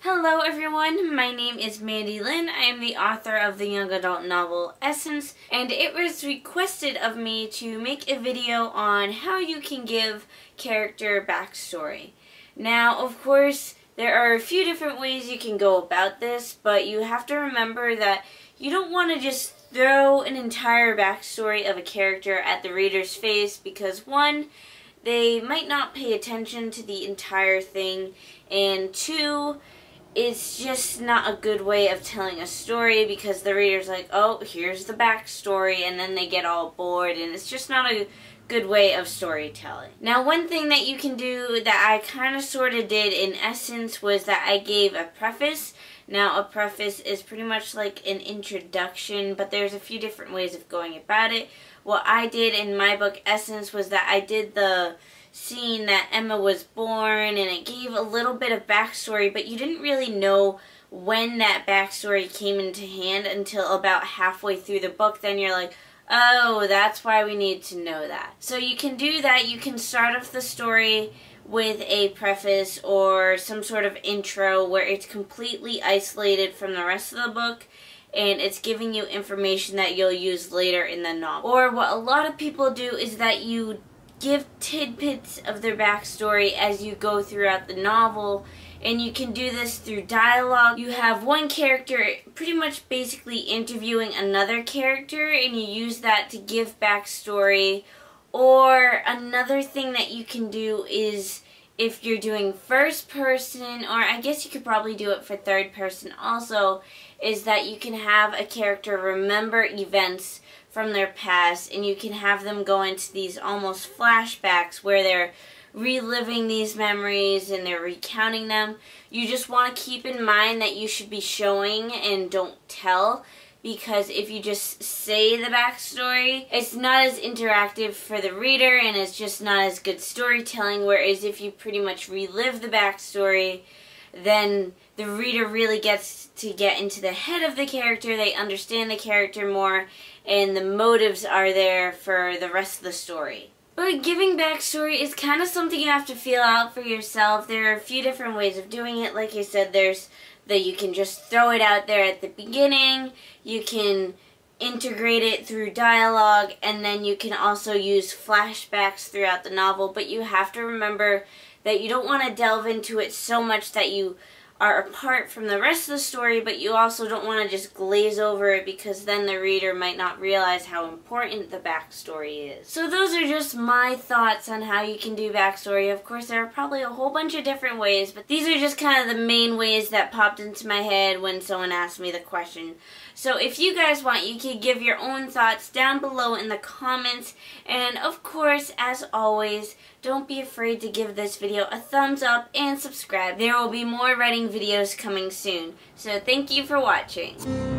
Hello everyone, my name is Mandi Lynn. I am the author of the young adult novel Essence, and it was requested of me to make a video on how you can give character backstory. Now, of course, there are a few different ways you can go about this, but you have to remember that you don't want to just throw an entire backstory of a character at the reader's face because, one, they might not pay attention to the entire thing, and two, it's just not a good way of telling a story because the reader's like, oh, here's the backstory, and then they get all bored, and it's just not a good way of storytelling. Now, one thing that you can do that I kind of sort of did in Essence was that I gave a preface. Now, a preface is pretty much like an introduction, but there's a few different ways of going about it. What I did in my book Essence was that I did the scene that Emma was born, and it gave a little bit of backstory, but you didn't really know when that backstory came into hand until about halfway through the book. Then you're like, oh, that's why we need to know that. So you can do that. You can start off the story with a preface or some sort of intro where it's completely isolated from the rest of the book and it's giving you information that you'll use later in the novel. Or what a lot of people do is that you give tidbits of their backstory as you go throughout the novel, and you can do this through dialogue. You have one character pretty much basically interviewing another character, and you use that to give backstory. Or another thing that you can do is, if you're doing first person, or I guess you could probably do it for third person also, is that you can have a character remember events from their past, and you can have them go into these almost flashbacks where they're reliving these memories and they're recounting them. You just want to keep in mind that you should be showing and don't tell, because if you just say the backstory, it's not as interactive for the reader and it's just not as good storytelling, whereas if you pretty much relive the backstory, then the reader really gets to get into the head of the character, they understand the character more, and the motives are there for the rest of the story. But giving backstory is kind of something you have to feel out for yourself. There are a few different ways of doing it. Like I said, there's that you can just throw it out there at the beginning, you can integrate it through dialogue, and then you can also use flashbacks throughout the novel, but you have to remember that you don't want to delve into it so much that you are apart from the rest of the story, but you also don't want to just glaze over it because then the reader might not realize how important the backstory is. So those are just my thoughts on how you can do backstory. Of course, there are probably a whole bunch of different ways, but these are just kind of the main ways that popped into my head when someone asked me the question. So if you guys want, you can give your own thoughts down below in the comments, and of course, as always, don't be afraid to give this video a thumbs up and subscribe. There will be more writing videos coming soon. So thank you for watching.